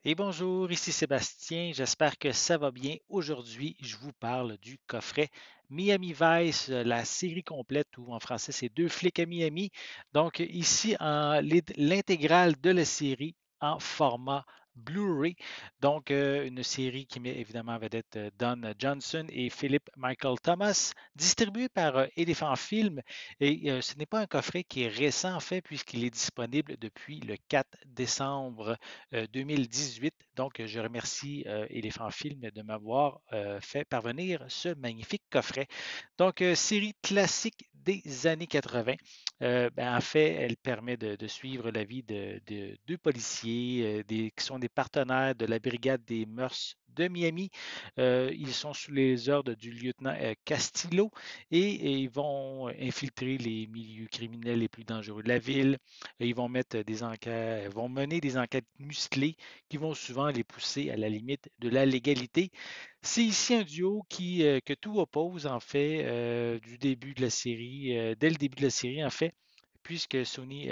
Et bonjour, ici Sébastien, j'espère que ça va bien. Aujourd'hui, je vous parle du coffret Miami Vice, la série complète, ou en français c'est Deux flics à Miami. Donc ici, l'intégrale de la série en format Blu-ray. Donc une série qui met évidemment en vedette Don Johnson et Philip Michael Thomas, distribuée par Elephant Film. Et ce n'est pas un coffret qui est récent en fait, puisqu'il est disponible depuis le 4 décembre 2018. Donc, je remercie Éléphant Film de m'avoir fait parvenir ce magnifique coffret. Donc, série classique des années 80. En fait, elle permet de suivre la vie de deux policiers qui sont des partenaires de la brigade des mœurs de Miami. Ils sont sous les ordres du lieutenant Castillo et ils vont infiltrer les milieux criminels les plus dangereux de la ville. Ils vont mettre des enquêtes, vont mener des enquêtes musclées qui vont souvent les pousser à la limite de la légalité. C'est ici un duo que tout oppose, en fait, du début de la série, dès le début de la série, en fait, puisque Sonny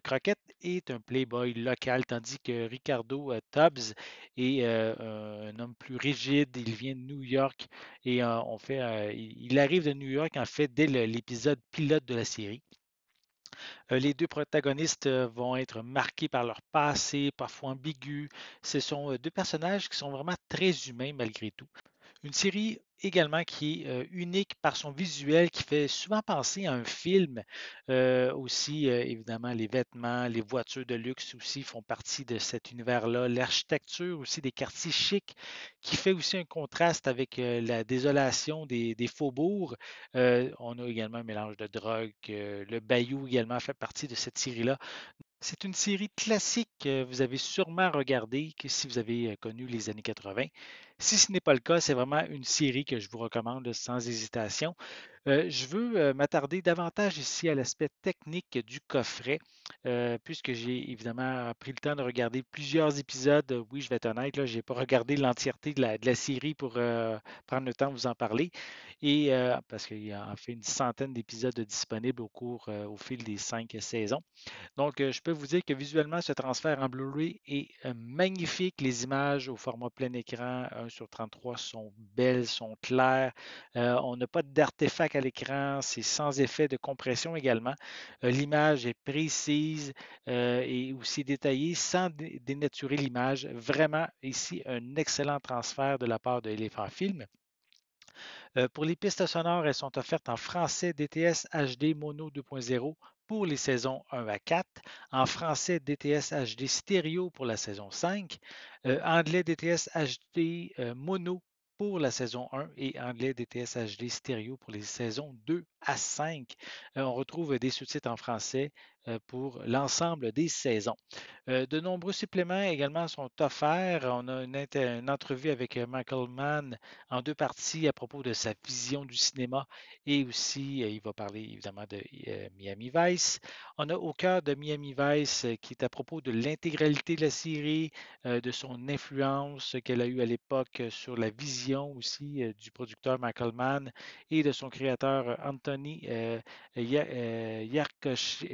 Crockett est un playboy local, tandis que Ricardo Tubbs est un homme plus rigide. Il vient de New York et il arrive de New York, en fait, dès l'épisode pilote de la série. Les deux protagonistes vont être marqués par leur passé, parfois ambigu. Ce sont deux personnages qui sont vraiment très humains malgré tout. Une série également qui est unique par son visuel, qui fait souvent penser à un film. Aussi, évidemment, les vêtements, les voitures de luxe aussi font partie de cet univers-là. L'architecture aussi des quartiers chics, qui fait aussi un contraste avec la désolation des faubourgs. On a également un mélange de drogue. Le bayou également fait partie de cette série-là. C'est une série classique que vous avez sûrement regardée que si vous avez connu les années 80. Si ce n'est pas le cas, c'est vraiment une série que je vous recommande sans hésitation. Je veux m'attarder davantage ici à l'aspect technique du coffret, puisque j'ai évidemment pris le temps de regarder plusieurs épisodes. Oui, je vais être honnête, là, je n'ai pas regardé l'entièreté de la série pour prendre le temps de vous en parler. Et parce qu'il y a en fait une centaine d'épisodes disponibles au fil des 5 saisons. Donc, je peux vous dire que visuellement, ce transfert en Blu-ray est magnifique. Les images au format plein écran 1 sur 33 sont belles, sont claires. On n'a pas d'artefact à l'écran, c'est sans effet de compression également. L'image est précise et aussi détaillée sans dénaturer l'image. Vraiment, ici, un excellent transfert de la part de Elephant Film. Pour les pistes sonores, elles sont offertes en français DTS HD Mono 2.0 pour les saisons 1 à 4, en français DTS HD Stéréo pour la saison 5, anglais DTS HD Mono pour la saison 1 et anglais DTS HD Stéréo pour les saisons 2 à 5. On retrouve des sous-titres en français pour l'ensemble des saisons. De nombreux suppléments également sont offerts. On a une entrevue avec Michael Mann en deux parties à propos de sa vision du cinéma et aussi, il va parler évidemment de Miami Vice. On a Au cœur de Miami Vice qui est à propos de l'intégralité de la série, de son influence qu'elle a eue à l'époque sur la vision aussi du producteur Michael Mann et de son créateur Anthony Yerkovich,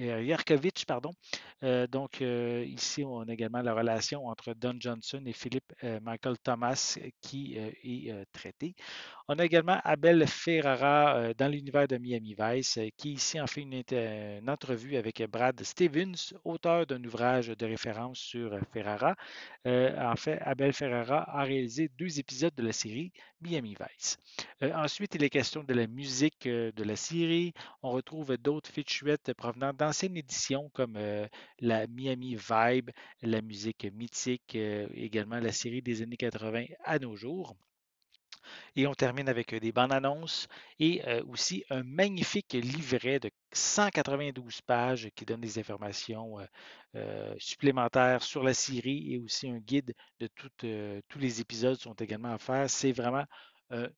pardon. Ici, on a également la relation entre Don Johnson et Philip Michael Thomas qui est traitée. On a également Abel Ferrara dans l'univers de Miami Vice, qui ici en fait une entrevue avec Brad Stevens, auteur d'un ouvrage de référence sur Ferrara. En fait, Abel Ferrara a réalisé 2 épisodes de la série Miami Vice. Ensuite, il est question de la musique de la série. On retrouve d'autres featurettes provenant d'anciennes éditions comme la Miami Vibe, la musique mythique, également la série des années 80 à nos jours. Et on termine avec des bandes annonces et aussi un magnifique livret de 192 pages qui donne des informations supplémentaires sur la série et aussi un guide de tous les épisodes sont également à faire. C'est vraiment un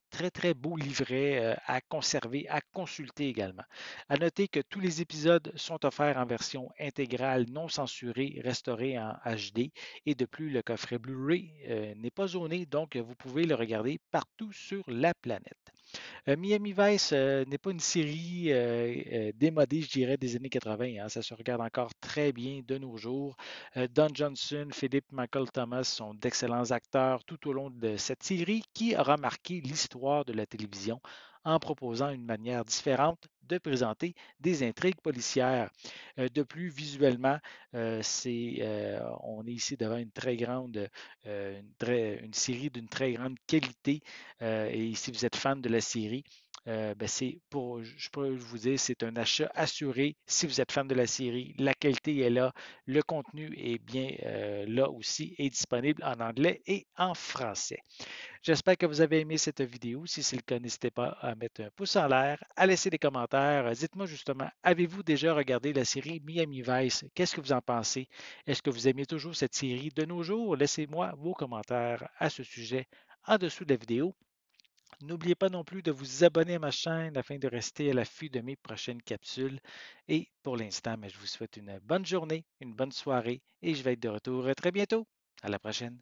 très, très beau livret à conserver, à consulter également. À noter que tous les épisodes sont offerts en version intégrale, non censurée, restaurée en HD. Et de plus, le coffret Blu-ray n'est pas zoné, donc vous pouvez le regarder partout sur la planète. Miami Vice n'est pas une série démodée, je dirais, des années 80, hein. Ça se regarde encore très bien de nos jours. Don Johnson, Philip Michael Thomas sont d'excellents acteurs tout au long de cette série qui aura marqué l'histoire de la télévision en proposant une manière différente de présenter des intrigues policières. De plus, visuellement, on est ici devant une très grande, une série d'une très grande qualité. Et si vous êtes fan de la série, ben je peux vous dire, c'est un achat assuré. Si vous êtes fan de la série, la qualité est là, le contenu est bien là aussi et disponible en anglais et en français. J'espère que vous avez aimé cette vidéo. Si c'est le cas, n'hésitez pas à mettre un pouce en l'air, à laisser des commentaires. Dites-moi justement, avez-vous déjà regardé la série Miami Vice? Qu'est-ce que vous en pensez? Est-ce que vous aimez toujours cette série de nos jours? Laissez-moi vos commentaires à ce sujet en dessous de la vidéo. N'oubliez pas non plus de vous abonner à ma chaîne afin de rester à l'affût de mes prochaines capsules. Et pour l'instant, je vous souhaite une bonne journée, une bonne soirée et je vais être de retour très bientôt. À la prochaine.